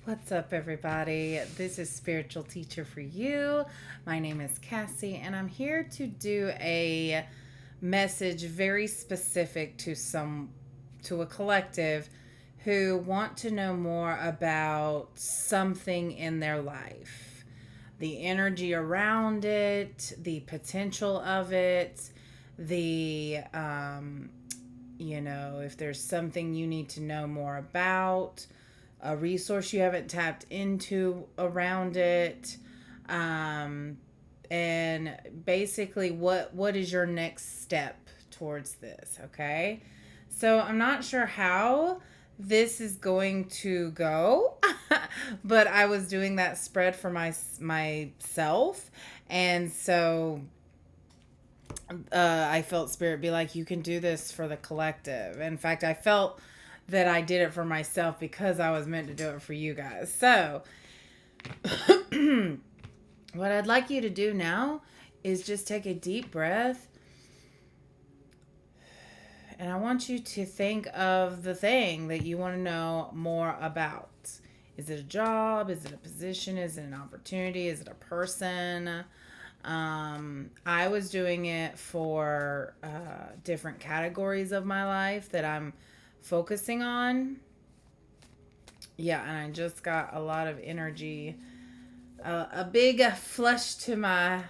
What's up, everybody? This is Spiritual Teacher for You. My name is Cassie, and I'm here to do a message very specific to a collective who want to know more about something in their life. The energy around it, the potential of it, if there's something you need to know more about, a resource you haven't tapped into around it, um, and basically what is your next step towards this. Okay, so I'm not sure how this is going to go, but I was doing that spread for myself, and so I felt spirit be like, you can do this for the collective. In fact, I felt that I did it for myself because I was meant to do it for you guys. So, what I'd like you to do now is just take a deep breath. And I want you to think of the thing that you want to know more about. Is it a job? Is it a position? Is it an opportunity? Is it a person? I was doing it for different categories of my life that I'm focusing on. Yeah, and I just got a lot of energy, a big flush to my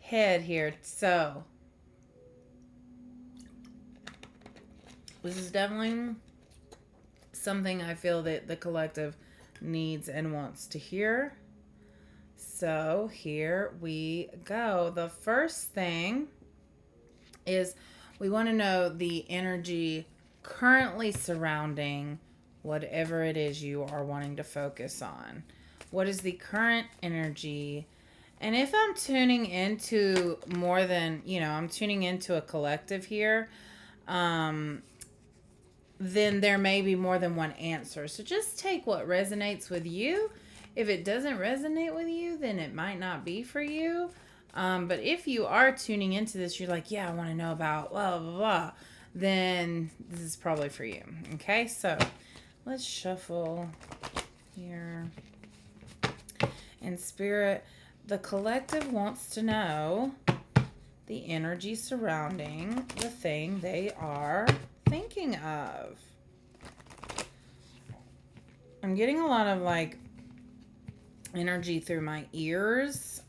head here. So, this is definitely something I feel that the collective needs and wants to hear. So, here we go. The first thing is we want to know the energy currently surrounding whatever it is you are wanting to focus on. What is the current energy? And if I'm tuning into more than, I'm tuning into a collective here, then there may be more than one answer. So just take what resonates with you. If it doesn't resonate with you, then it might not be for you. But if you are tuning into this, you're like, yeah, I want to know about blah, blah, blah, then this is probably for you. Okay, so let's shuffle here. In spirit, the collective wants to know the energy surrounding the thing they are thinking of. I'm getting a lot of energy through my ears.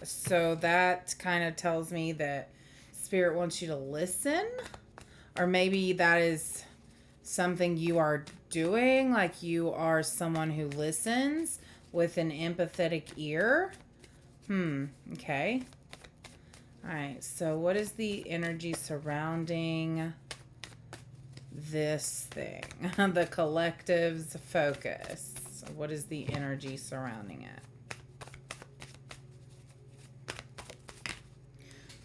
So that kind of tells me that spirit wants you to listen, or maybe that is something you are doing, like you are someone who listens with an empathetic ear. Okay. All right. So what is the energy surrounding this thing? The collective's focus. So what is the energy surrounding it?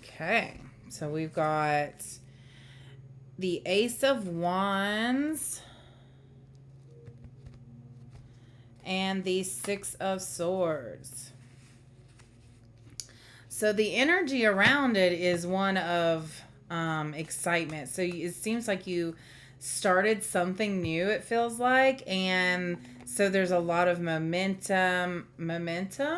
Okay. So we've got the Ace of Wands and the Six of Swords. So the energy around it is one of excitement. So it seems like you started something new, it feels like. And so there's a lot of momentum.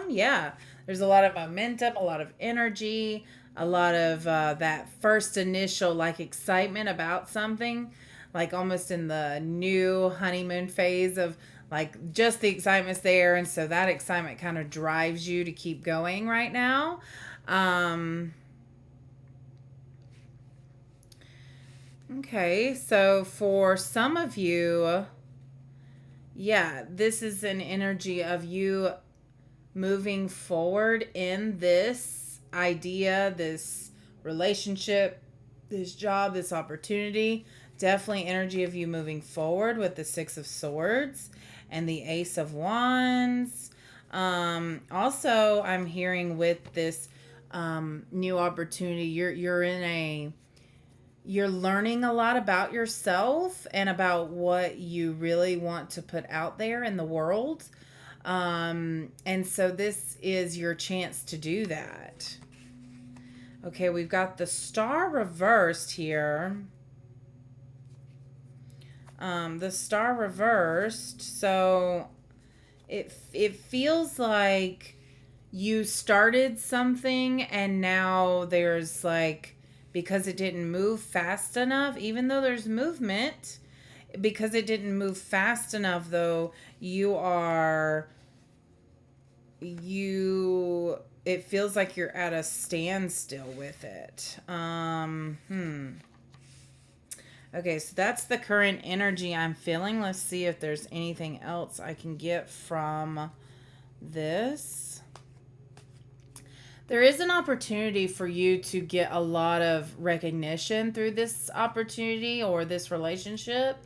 Yeah. There's a lot of momentum, a lot of energy, a lot of that first initial excitement about something, like almost in the new honeymoon phase of just the excitement's there, and so that excitement kind of drives you to keep going right now. Okay, so for some of you, yeah, this is an energy of you moving forward in this idea, this relationship, this job, this opportunity. Definitely energy of you moving forward with the Six of Swords and the Ace of Wands. Also, I'm hearing with this new opportunity, you're learning a lot about yourself and about what you really want to put out there in the world. And so this is your chance to do that. Okay, we've got the Star reversed here. The Star reversed, so it feels like you started something and now there's like, because it didn't move fast enough, even though there's movement, because it didn't move fast enough though, you it feels like you're at a standstill with it. Okay, so that's the current energy I'm feeling. Let's see if there's anything else I can get from this. There is an opportunity for you to get a lot of recognition through this opportunity or this relationship.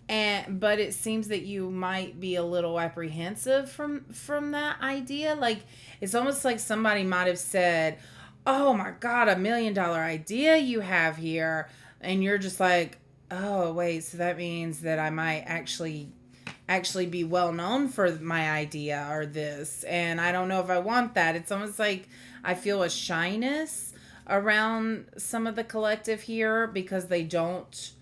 But it seems that you might be a little apprehensive from that idea. Like, it's almost like somebody might have said, "Oh my God, $1 million idea you have here," and you're just like, "Oh wait, so that means that I might actually be well known for my idea or this, and I don't know if I want that." It's almost like I feel a shyness around some of the collective here because they don't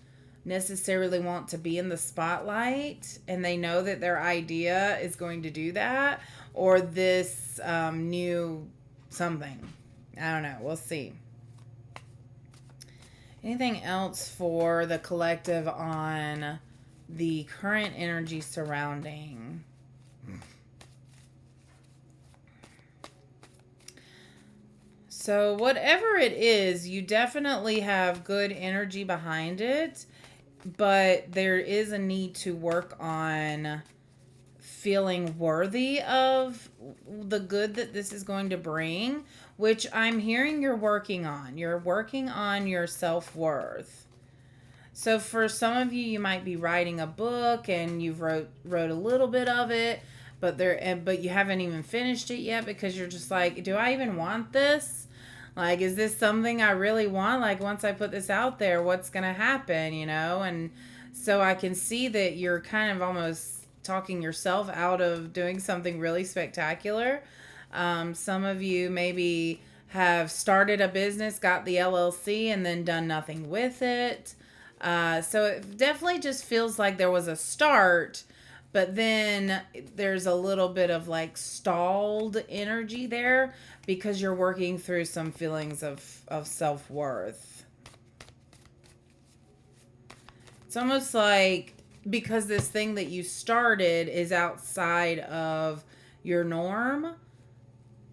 necessarily want to be in the spotlight, and they know that their idea is going to do that, or this new something. I don't know. We'll see. Anything else for the collective on the current energy surrounding? So whatever it is, you definitely have good energy behind it, but there is a need to work on feeling worthy of the good that this is going to bring, which I'm hearing you're working on. You're working on your self-worth. So for some of you, you might be writing a book and you've wrote a little bit of it, but you haven't even finished it yet because you're just like, do I even want this? Like, is this something I really want? Like, once I put this out there, what's going to happen, And so I can see that you're kind of almost talking yourself out of doing something really spectacular. Some of you maybe have started a business, got the LLC, and then done nothing with it. So it definitely just feels like there was a start, but then there's a little bit of like stalled energy there because you're working through some feelings of self-worth. It's almost like because this thing that you started is outside of your norm,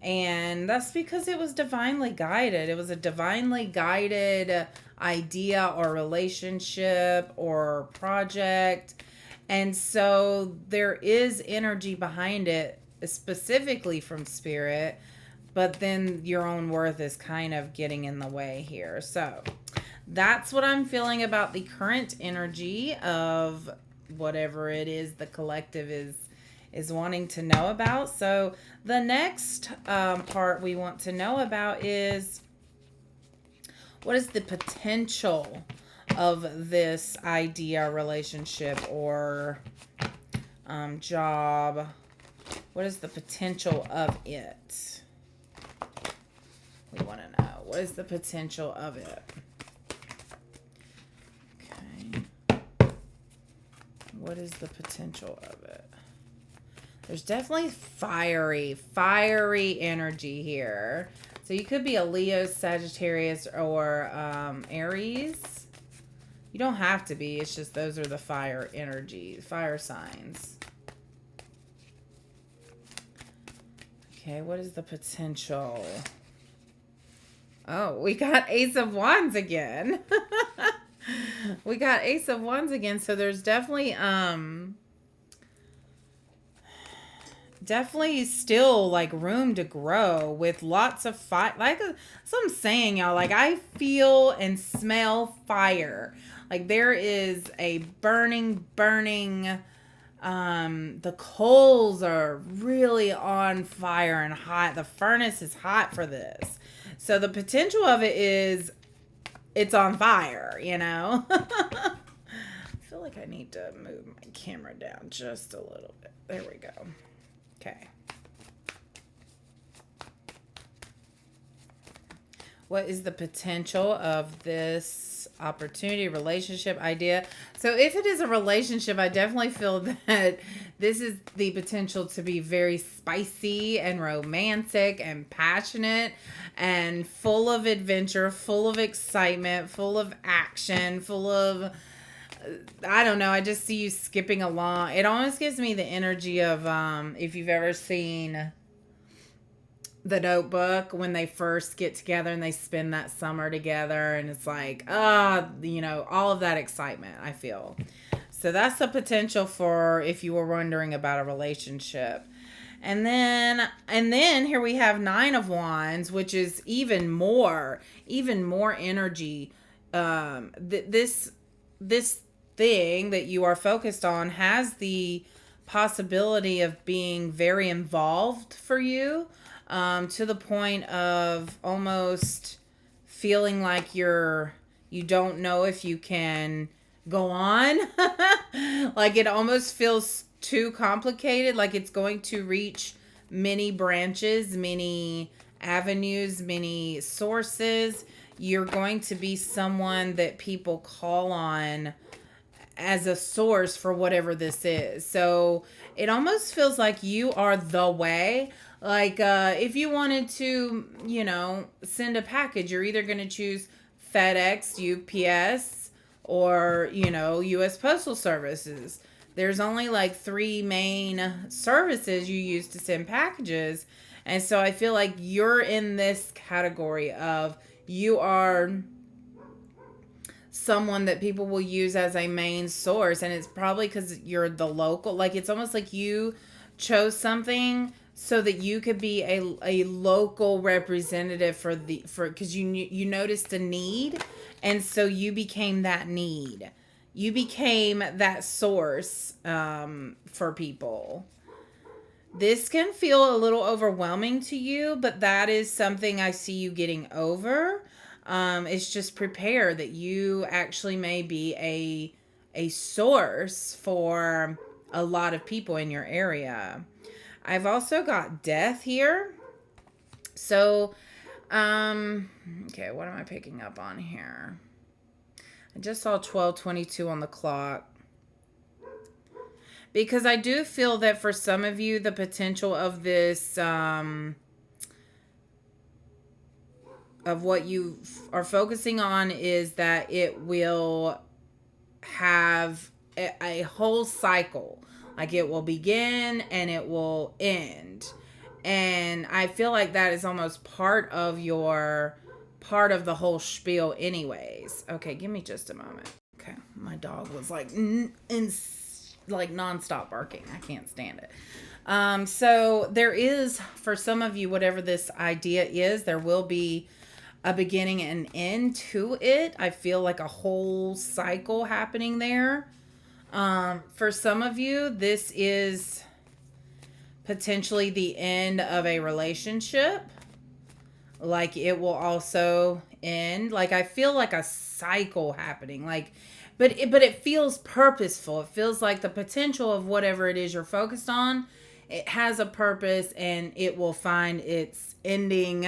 and that's because it was divinely guided. It was a divinely guided idea or relationship or project. And so there is energy behind it, specifically from spirit, but then your own worth is kind of getting in the way here. So that's what I'm feeling about the current energy of whatever it is the collective is wanting to know about. So the next part we want to know about is, what is the potential of this idea, relationship, or job? What is the potential of it? We want to know. What is the potential of it? Okay. What is the potential of it? There's definitely fiery energy here. So you could be a Leo, Sagittarius, or Aries. You don't have to be. It's just those are the fire energy, fire signs. Okay, what is the potential? Oh, we got Ace of Wands again. We got Ace of Wands again. So there's definitely still like room to grow with lots of fire. Like, so I'm saying, y'all, like I feel and smell fire. Like there is a burning, the coals are really on fire and hot. The furnace is hot for this. So the potential of it is it's on fire, I feel like I need to move my camera down just a little bit. There we go. Okay. What is the potential of this business opportunity, relationship idea. So if it is a relationship, I definitely feel that this is the potential to be very spicy and romantic and passionate and full of adventure, full of excitement, full of action, full of, I don't know, I just see you skipping along. It almost gives me the energy of if you've ever seen The Notebook, when they first get together and they spend that summer together, and it's like, all of that excitement, I feel. So that's the potential for if you were wondering about a relationship. And then here we have Nine of Wands, which is even more energy. This thing that you are focused on has the possibility of being very involved for you, to the point of almost feeling like you don't know if you can go on. Like it almost feels too complicated, like it's going to reach many branches, many avenues, many sources. You're going to be someone that people call on as a source for whatever this is. So it almost feels like you are the way. Like if you wanted to, send a package, you're either going to choose FedEx, UPS, or, US Postal Services. There's only like 3 main services you use to send packages. And so I feel like you're in this category of you are someone that people will use as a main source. And it's probably because you're the local. Like it's almost like you chose something so that you could be a local representative because you noticed a need. And so you became that need. You became that source for people. This can feel a little overwhelming to you, but that is something I see you getting over. It's just prepare that you actually may be a source for a lot of people in your area. I've also got death here. So, okay, what am I picking up on here? I just saw 12:22 on the clock. Because I do feel that for some of you, the potential of this, of what you are focusing on is that it will have a whole cycle. Like it will begin and it will end. And I feel like that is almost part of the whole spiel anyways. Okay, give me just a moment. Okay, my dog was like nonstop barking. I can't stand it. So there is, for some of you, whatever this idea is, there will be a beginning and end to it. I feel like a whole cycle happening there. For some of you, this is potentially the end of a relationship. Like it will also end. Like I feel like a cycle happening. Like, but it feels purposeful. It feels like the potential of whatever it is you're focused on, it has a purpose and it will find its ending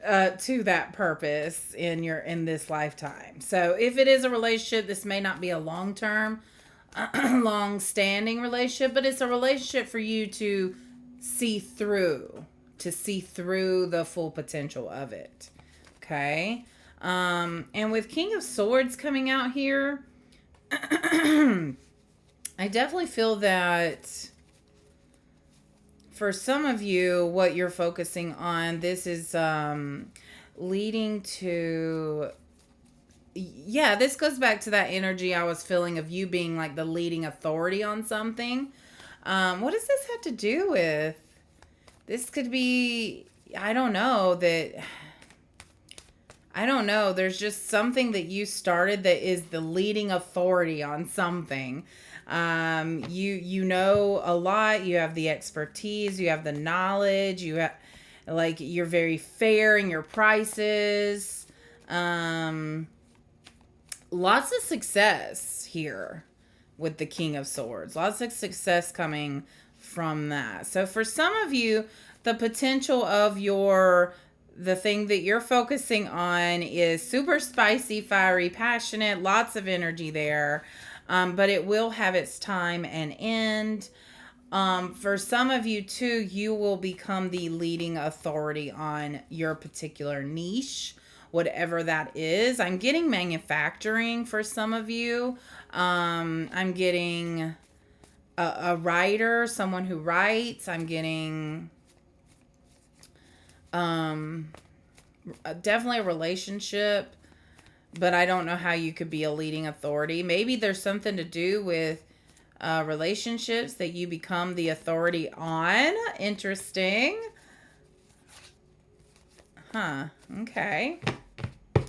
to that purpose in this lifetime. So if it is a relationship, this may not be a long-term, long-standing relationship, but it's a relationship for you to see through the full potential of it. Okay. And with King of Swords coming out here, I definitely feel that for some of you, what you're focusing on, this is leading to, this goes back to that energy I was feeling of you being like the leading authority on something. What does this have to do with? This could be, I don't know. There's just something that you started that is the leading authority on something. You know a lot. You have the expertise. You have the knowledge. You have, like, you're very fair in your prices. Lots of success here with the King of Swords. Lots of success coming from that. So for some of you, the potential of your The thing that you're focusing on is super spicy, fiery, passionate, lots of energy there. But it will have its time and end. For some of you too, you will become the leading authority on your particular niche, whatever that is. I'm getting manufacturing for some of you. I'm getting a writer, someone who writes. I'm getting definitely a relationship, but I don't know how you could be a leading authority. Maybe there's something to do with relationships that you become the authority on. Interesting. Huh. Okay. All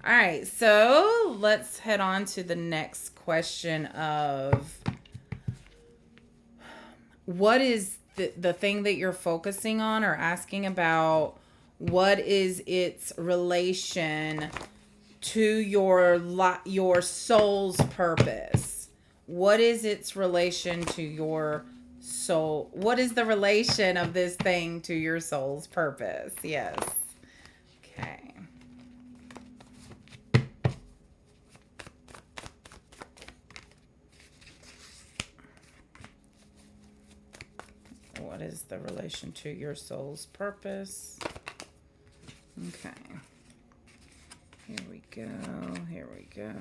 right. So let's head on to the next question of what is the thing that you're focusing on or asking about. What is its relation to your soul's purpose? What is its relation to your soul? What is the relation of this thing to your soul's purpose? Yes. Okay. What is the relation to your soul's purpose? Okay. Here we go. Here we go.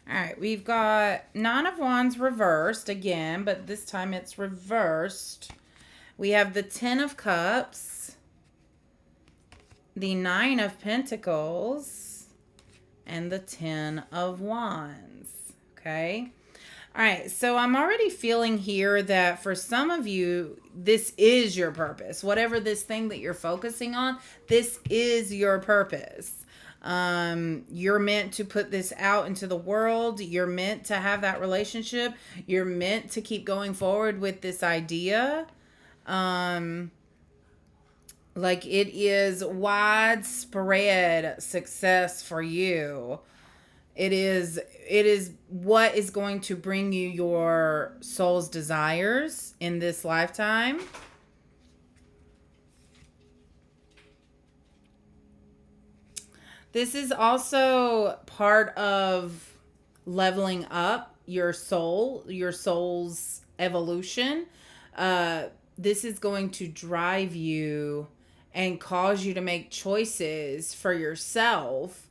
All right, we've got Nine of Wands reversed again, but this time it's reversed. We have the Ten of Cups, the Nine of Pentacles, and the Ten of Wands. Okay. All right, so I'm already feeling here that for some of you, this is your purpose. Whatever this thing that you're focusing on, this is your purpose. You're meant to put this out into the world. You're meant to have that relationship. You're meant to keep going forward with this idea. Like it is widespread success for you. It is what is going to bring you your soul's desires in this lifetime. This is also part of leveling up your soul's evolution. This is going to drive you and cause you to make choices for yourself.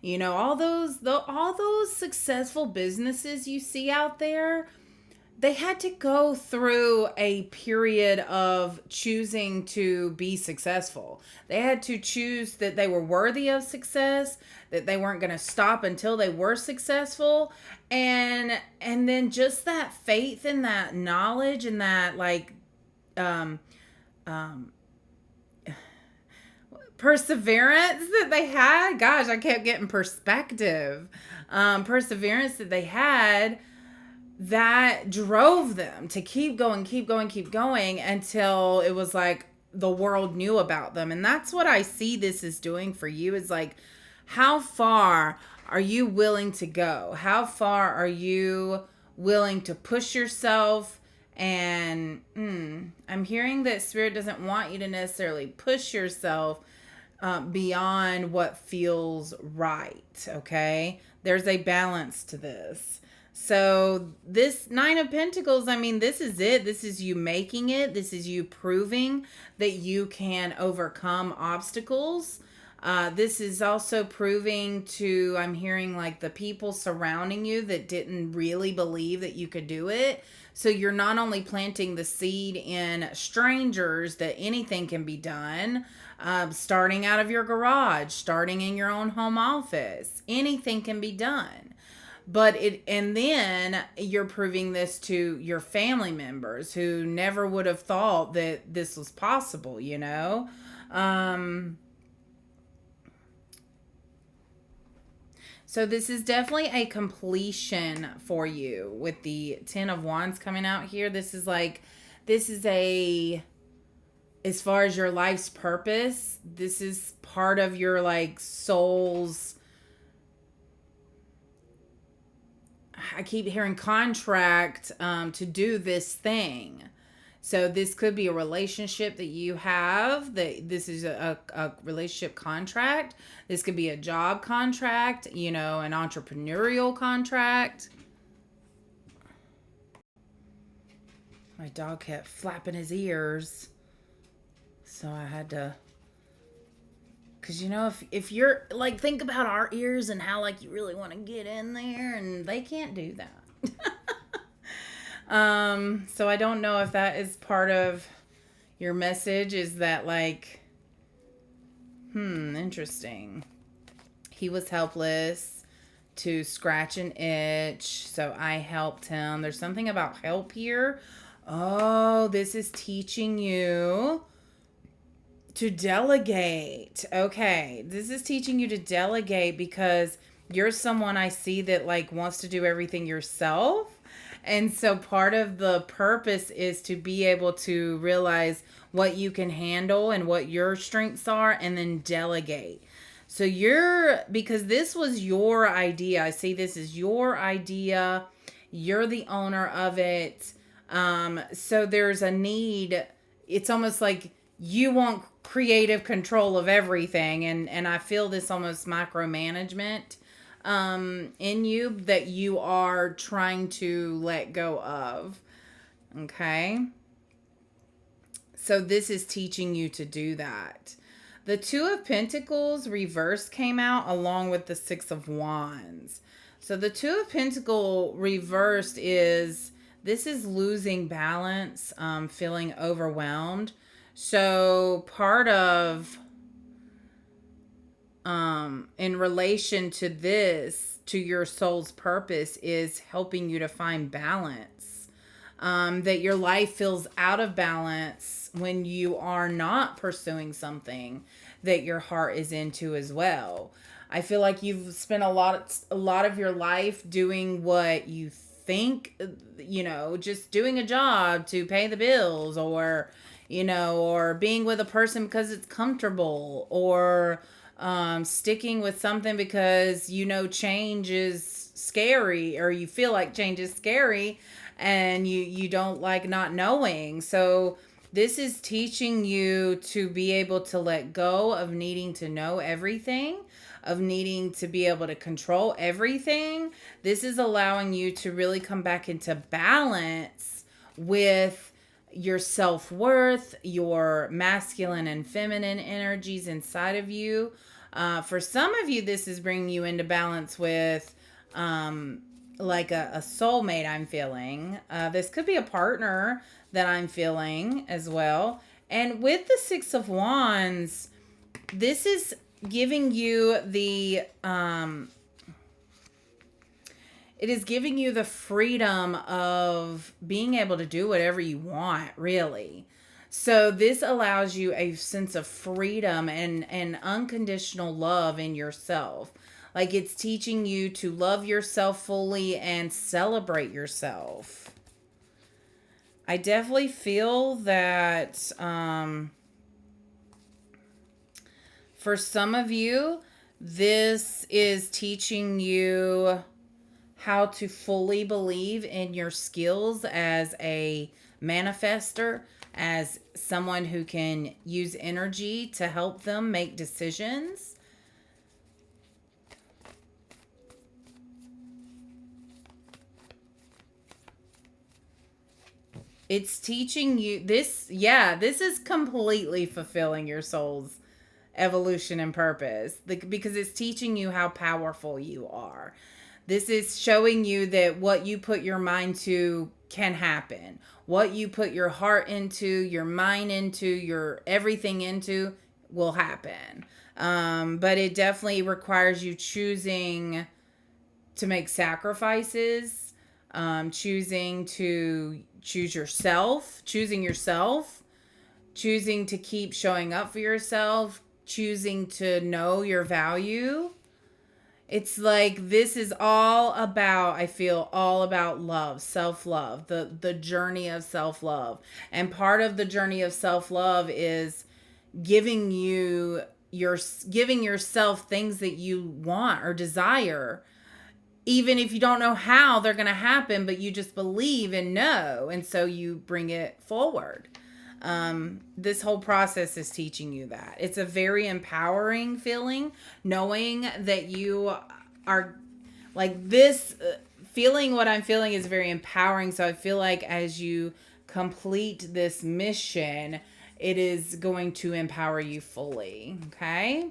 You know, all those successful businesses you see out there, they had to go through a period of choosing to be successful. They had to choose that they were worthy of success, that they weren't going to stop until they were successful, and then just that faith and that knowledge and that perseverance that they had. Gosh, I kept getting perspective. Perseverance that they had that drove them to keep going until it was like the world knew about them. And that's what I see this is doing for you, is like, how far are you willing to go? How far are you willing to push yourself? And I'm hearing that Spirit doesn't want you to necessarily push yourself beyond what feels right. Okay, there's a balance to this. So this Nine of Pentacles, I mean, this is it. This is you making it. This is you proving that you can overcome obstacles. This is also proving to, I'm hearing like the people surrounding you that didn't really believe that you could do it. So you're not only planting the seed in strangers that anything can be done, starting out of your garage, starting in your own home office, anything can be done. And then you're proving this to your family members who never would have thought that this was possible, you know? So this is definitely a completion for you with the Ten of Wands coming out here. This is as far as your life's purpose, this is part of your like soul's, I keep hearing contract to do this thing, So this could be a relationship that you have, that this is a relationship contract. This could be a job contract, an entrepreneurial contract. My dog kept flapping his ears. So I had to, because if you're like, think about our ears and how like you really want to get in there, and they can't do that. So I don't know if that is part of your message, is that like, interesting. He was helpless to scratch an itch, so I helped him. There's something about help here. Oh, this is teaching you to delegate. Okay, this is teaching you to delegate, because you're someone I see that like wants to do everything yourself. And so part of the purpose is to be able to realize what you can handle and what your strengths are, and then delegate. So because this was your idea. I see this as your idea. You're the owner of it. So there's a need. It's almost like you want creative control of everything. And I feel this almost micromanagement in you that you are trying to let go of. Okay. So this is teaching you to do that. The Two of Pentacles reverse came out along with the Six of Wands. So the Two of Pentacles reversed this is losing balance, feeling overwhelmed. So part of, in relation to this, to your soul's purpose, is helping you to find balance. That your life feels out of balance when you are not pursuing something that your heart is into as well. I feel like you've spent a lot of your life doing what you think, just doing a job to pay the bills, or being with a person because it's comfortable, or sticking with something because change is scary, or you feel like change is scary, and you don't like not knowing. So this is teaching you to be able to let go of needing to know everything, of needing to be able to control everything. This is allowing you to really come back into balance with your self-worth, your masculine and feminine energies inside of you. For some of you, this is bringing you into balance with like a soulmate, I'm feeling. This could be a partner that I'm feeling as well. And with the Six of Wands, this is giving you the it is giving you the freedom of being able to do whatever you want, really. So this allows you a sense of freedom and unconditional love in yourself. Like, it's teaching you to love yourself fully and celebrate yourself. I definitely feel that for some of you, this is teaching you how to fully believe in your skills as a manifester, as someone who can use energy to help them make decisions. It's teaching you this. Yeah, this is completely fulfilling your soul's evolution and purpose, because it's teaching you how powerful you are. This is showing you that what you put your mind to can happen. What you put your heart into, your mind into, your everything into will happen. But it definitely requires you choosing to make sacrifices, choosing to choosing yourself, choosing to keep showing up for yourself, choosing to know your value. It's like this is all about, I feel, all about love, self-love, the journey of self-love. And part of the journey of self-love is giving yourself things that you want or desire, even if you don't know how they're going to happen, but you just believe and know. And so you bring it forward. This whole process is teaching you that. It's a very empowering feeling, knowing that you are like this. Feeling what I'm feeling is very empowering. So I feel like as you complete this mission, it is going to empower you fully. Okay.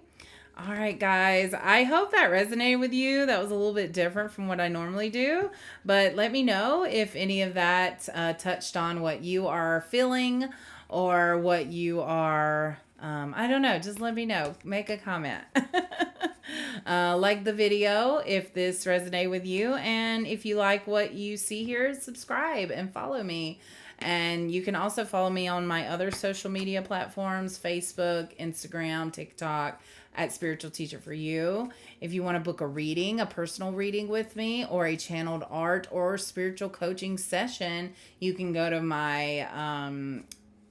All right, guys. I hope that resonated with you. That was a little bit different from what I normally do. But let me know if any of that touched on what you are feeling or what you are, I don't know. Just let me know. Make a comment. Like the video if this resonated with you. And if you like what you see here, subscribe and follow me. And you can also follow me on my other social media platforms, Facebook, Instagram, TikTok, at Spiritual Teacher for You. If you want to book a reading, a personal reading with me, or a channeled art or spiritual coaching session, you can go to my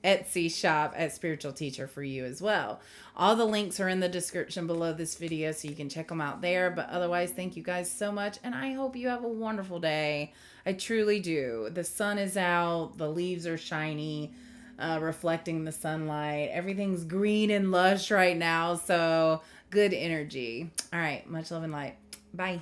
Etsy shop at Spiritual Teacher for You as well. All the links are in the description below this video, so you can check them out there. But otherwise, thank you guys so much, and I hope you have a wonderful day. I truly do. The sun is out, the leaves are shiny, reflecting the sunlight. Everything's green and lush right now, so good energy. All right, much love and light. Bye.